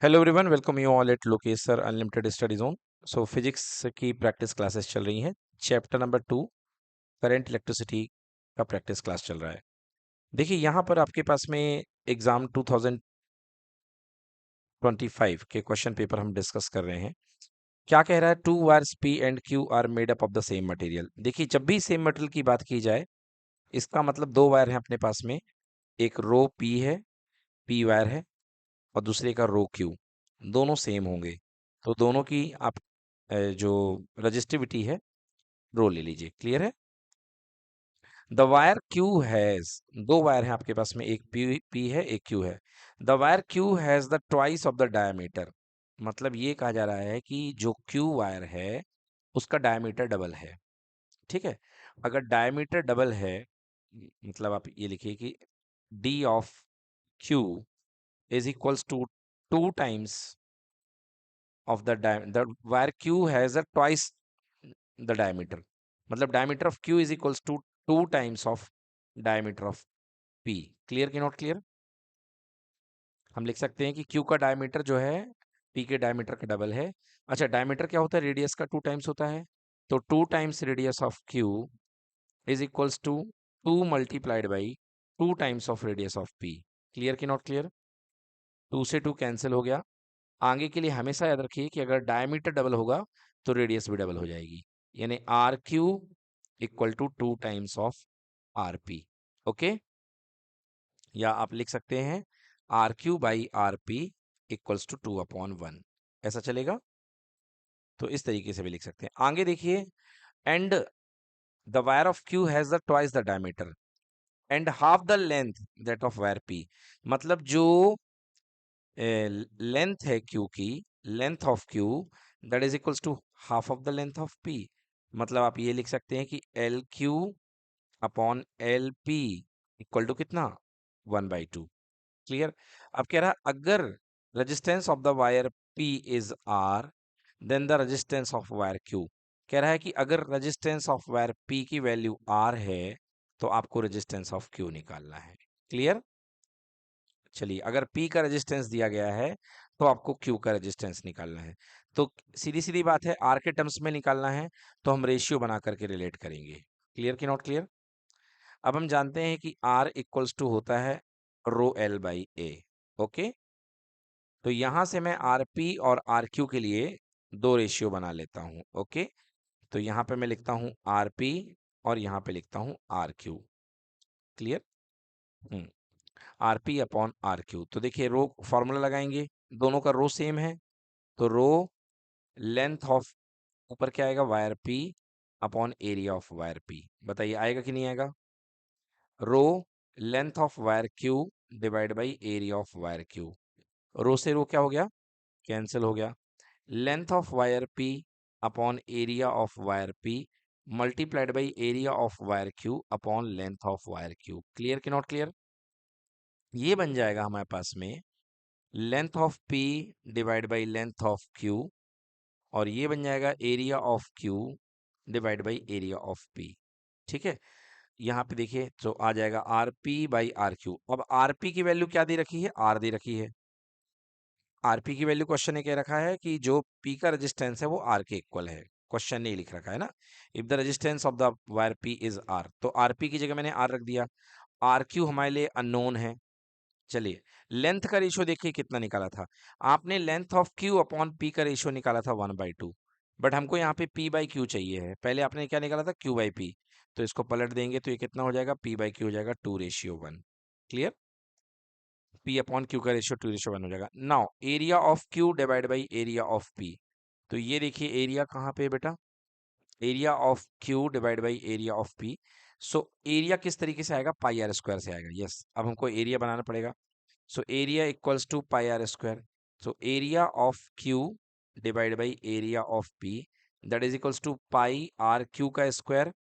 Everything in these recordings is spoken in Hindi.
Hello everyone, welcome you all at Lokesh sir unlimited study zone. So physics की प्रैक्टिस क्लासेस चल रही हैं। चैप्टर नंबर 2 करंट इलेक्ट्रिसिटी का प्रैक्टिस क्लास चल रहा है। देखिए यहाँ पर आपके पास में एग्जाम 2025 के क्वेश्चन पेपर हम डिस्कस कर रहे हैं। क्या कह रहा है? To wires P and Q R made up of the same material. देखिए जब भी सेम मटेरियल की बात की जाए, इसका मतलब दो वायर हैं अपने पास में। एक रो पी है, पी वायर है, और दूसरे का रो क्यू। दोनों सेम होंगे, तो दोनों की आप जो रजिस्टिविटी है रो ले लीजिए। क्लियर है? द वायर क्यू हैज, दो वायर हैं आपके पास में, एक पी है एक क्यू है। The wire Q has the twice of the diameter. मतलब ये कहा जा रहा है कि जो क्यू वायर है उसका डायमीटर डबल है। ठीक है? अगर डायमीटर डबल है, मतलब आप ये लिखिए कि D of Q is equals to two times of the wire q has a twice the diameter। मतलब diameter of q is equals to to times of diameter of p। Clear कि नॉट क्लियर? हम लिख सकते हैं कि q का डायमीटर जो है p के डायमीटर का डबल है। अच्छा, डायमीटर क्या होता है? रेडियस का टू टाइम्स होता है। तो two times radius of q is equals to two multiplied by two times of radius of p। Clear कि नॉट क्लियर? टू से टू कैंसिल हो गया। आगे के लिए हमेशा याद रखिए कि अगर डायमीटर डबल होगा तो रेडियस भी डबल हो जाएगी, यानी R Q equal to two times of R P. Okay? या आप लिख सकते हैं R Q by R P equals to two upon one. ऐसा चलेगा? तो इस तरीके से भी लिख सकते हैं। आगे देखिए, and the wire of Q has the twice the diameter and half the length that of wire P. मतलब जो लेंथ है क्यू की, length of Q that is equals to half of the length of P. मतलब आप ये लिख सकते हैं कि L Q upon L P equal to कितना? 1/2। क्लियर? अब कह रहा है अगर resistance of the wire P is are, then the resistance of wire Q. कह रहा है कि अगर रेजिस्टेंस ऑफ वायर पी की वैल्यू आर है तो आपको रेजिस्टेंस ऑफ क्यू निकालना है। क्लियर? चलिए, अगर P का रेजिस्टेंस दिया गया है तो आपको Q का रेजिस्टेंस निकालना है। तो सीधी सीधी बात है, R के टर्म्स में निकालना है तो हम रेशियो बना करके रिलेट करेंगे। क्लियर कि नॉट क्लियर? अब हम जानते हैं कि R इक्वल्स टू होता है rho L by A. Okay? तो यहां से मैं RP और RQ के लिए दो रेशियो बना लेता हूं। ओके? तो यहाँ पे मैं लिखता हूं RP और यहाँ पे लिखता हूं RQ। Clear? Hmm. RP upon R Q. तो देखिए रो फॉर्मूला लगाएंगे, दोनों का रो सेम है, तो रो लेंथ ऑफ, ऊपर क्या आएगा? Wire P upon area of wire P. बताइए आएगा कि नहीं आएगा? Rho length of wire Q divide by area of wire Q. Rho से रो क्या हो गया? कैंसिल हो गया। Length of wire P upon area of wire P multiplied by area of wire Q upon length of wire Q. Clear कि नॉट क्लियर? ये बन जाएगा हमारे पास में length of P divide by length of Q, और ये बन जाएगा area of Q divide by area of P. ठीक है? यहाँ पे देखिए तो आ जाएगा R P by R Q. अब आर पी की वैल्यू क्या दे रखी है? आर दे रखी है। आर पी की वैल्यू क्वेश्चन ने कह रखा है कि जो पी का रेजिस्टेंस है वो आर के इक्वल है। क्वेश्चन ने लिख रखा है ना, if the resistance of the wire P is R, तो आर पी की जगह मैंने आर रख दिया। आर क्यू हमारे लिए अननोन है। चलिए, लेंथ का रेशियो देखिए कितना निकाला था आपने? Length of Q upon P का रेशियो निकाला था 1/2। बट हमको यहाँ पे पी बाई क्यू चाहिए है। पहले आपने क्या निकाला था? Q by P. तो इसको पलट देंगे तो ये कितना हो जाएगा? पी बाई क्यू हो जाएगा 2:1। क्लियर? पी अपॉन क्यू का रेशियो 2:1 हो जाएगा। Now area of Q divide by area of P. तो ये देखिए एरिया कहाँ पे है बेटा? Area of Q divide by area of P. So area किस तरीके से आएगा? पाई आर स्क्वायर से आएगा। यस, अब हमको एरिया बनाना पड़ेगा। So area equals to pi r square. So area of Q divided by area of P, that is equals to pi r Q का square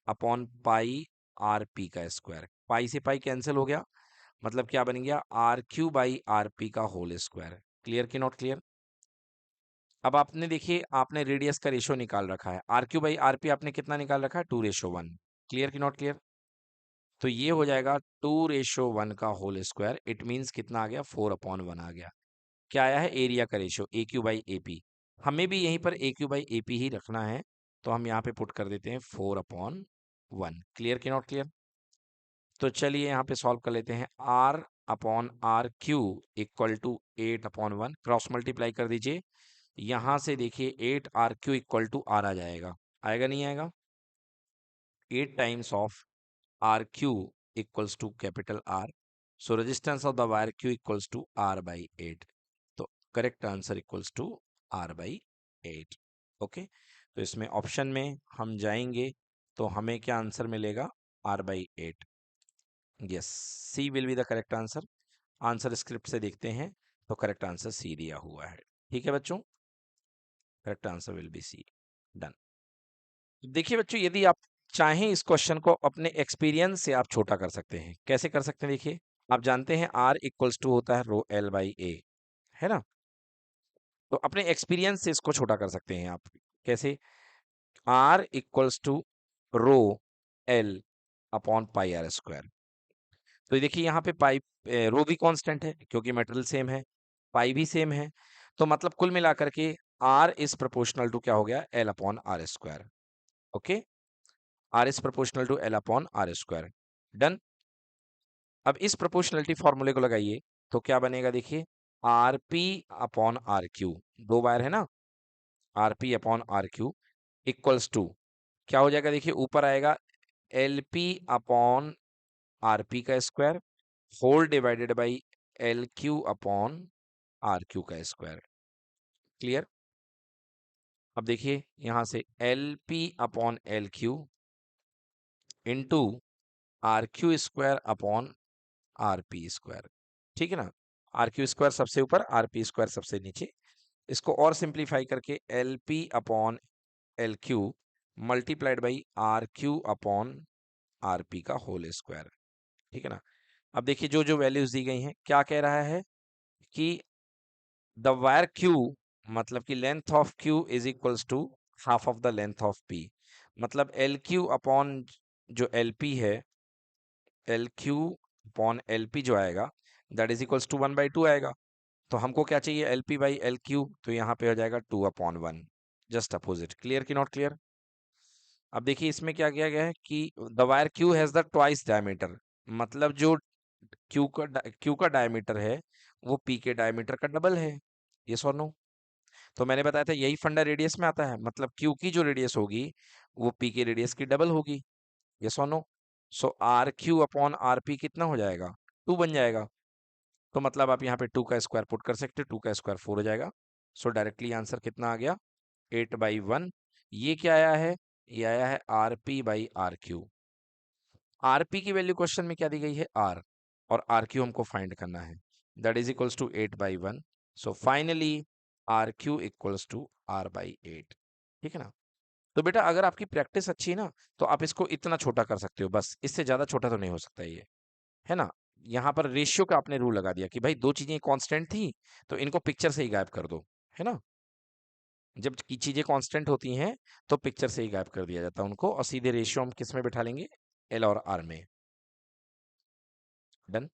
upon pi R P का स्क्वायर। पाई से पाई कैंसिल हो गया, मतलब क्या बन गया? R Q by R P का होल स्क्वायर। क्लियर कि नॉट क्लियर? अब आपने देखिए, आपने रेडियस का रेशियो निकाल रखा है, R Q by R P आपने कितना निकाल रखा है? 2:1। क्लियर कि नॉट क्लियर? तो ये हो जाएगा 2:1 का होल स्क्वायर। इट मीन्स कितना आ गया? 4/1 आ गया। क्या आया है, एरिया का ratio A Q by A P. हमें भी यहीं पर ए क्यू बाई ए पी ही रखना है, तो हम यहाँ पे पुट कर देते हैं 4/1। क्लियर कि नॉट क्लियर? तो चलिए यहाँ पे सॉल्व कर लेते हैं। R upon R Q equal to 8/1, cross multiply कर दीजिए। यहाँ से देखिए 8 RQ इक्वल टू आर आ जाएगा, आएगा नहीं आएगा? 8 times of RQ equals to capital R, so resistance of the wire Q equals to R by 8। तो correct answer equals to R by 8। Okay, तो इसमें ऑप्शन में हम जाएंगे तो हमें क्या आंसर मिलेगा, R by 8। Yes, C will be the correct answer. Answer script से देखते हैं तो करेक्ट आंसर सी दिया हुआ है। ठीक है बच्चों, correct answer will be C. Done. देखिए बच्चों, यदि आप चाहें इस क्वेश्चन को अपने एक्सपीरियंस से आप छोटा कर सकते हैं। कैसे कर सकते हैं, देखिए आप जानते हैं आर इक्वल्स टू होता है रो एल बाई ए, है ना? तो अपने एक्सपीरियंस से इसको छोटा कर सकते हैं आप। कैसे? R equals to rho L upon pi R square. तो ये देखिए यहाँ पे पाई, रो भी कांस्टेंट है क्योंकि मटेरियल सेम है, पाई भी सेम है, तो मतलब कुल मिलाकर के आर इज प्रोपोर्शनल टू क्या हो गया, L upon R square. Okay, R is proportional to L upon R square. Done. अब इस प्रोपोर्शनलिटी फॉर्मूले को लगाइए तो क्या बनेगा, देखिए R P upon R Q, दो वायर है ना, R P upon R Q equals to क्या हो जाएगा, देखिए ऊपर आएगा L P upon R P का square whole divided by L Q upon R Q का स्क्वायर। क्लियर? अब देखिए यहां से L P upon L Q into R Q square upon R P square. ठीक है ना? आर क्यू स्क्वायर सबसे ऊपर, आर पी स्क्वायर सबसे नीचे। इसको और सिंप्लीफाई करके L P upon L Q multiplied by R Q upon R P का होल स्क्वायर। ठीक है ना? अब देखिए जो जो वैल्यूज दी गई हैं, क्या कह रहा है कि द वायर क्यू, मतलब कि length of Q is equals to half of the length of P. मतलब एल क्यू अपॉन जो एल पी है, L Q upon L P जो आएगा दैट इज इक्वल्स टू 1/2 आएगा। तो हमको क्या चाहिए, L P by L Q, तो यहाँ पे हो जाएगा 2/1, जस्ट अपोजिट। क्लियर कि नॉट क्लियर? अब देखिए इसमें क्या किया गया है कि the wire Q has the twice diameter, मतलब जो क्यू का डायमीटर है वो पी के डायमीटर का डबल है। ये और नो? तो मैंने बताया था यही फंडा रेडियस में आता है, मतलब क्यू की जो रेडियस होगी वो पी के रेडियस की डबल होगी। ये और नो? So R Q upon R P कितना हो जाएगा, 2 बन जाएगा। तो मतलब आप यहाँ पे 2 का स्क्वायर पुट कर सकते हैं, 2 का स्क्वायर 4 हो जाएगा। सो डायरेक्टली आंसर कितना आ गया, 8/1। ये क्या आया है, ये आया है R P by R Q. R P की वैल्यू क्वेश्चन में क्या दी गई है, आर, और आर क्यू हमको फाइंड करना है, that is equals to 8/1। So finally R Q equals to R by 8। ठीक है ना? तो बेटा अगर आपकी प्रैक्टिस अच्छी है ना तो आप इसको इतना छोटा कर सकते हो, बस इससे ज्यादा छोटा तो नहीं हो सकता ये, है ना? यहाँ पर रेशियो का आपने रूल लगा दिया कि भाई दो चीजें कांस्टेंट थी तो इनको पिक्चर से ही गायब कर दो, है ना? जब की चीजें कांस्टेंट होती हैं तो पिक्चर से ही गायब कर दिया जाता है उनको, और सीधे रेशियो हम किस में बिठा लेंगे, एल और आर में। डन।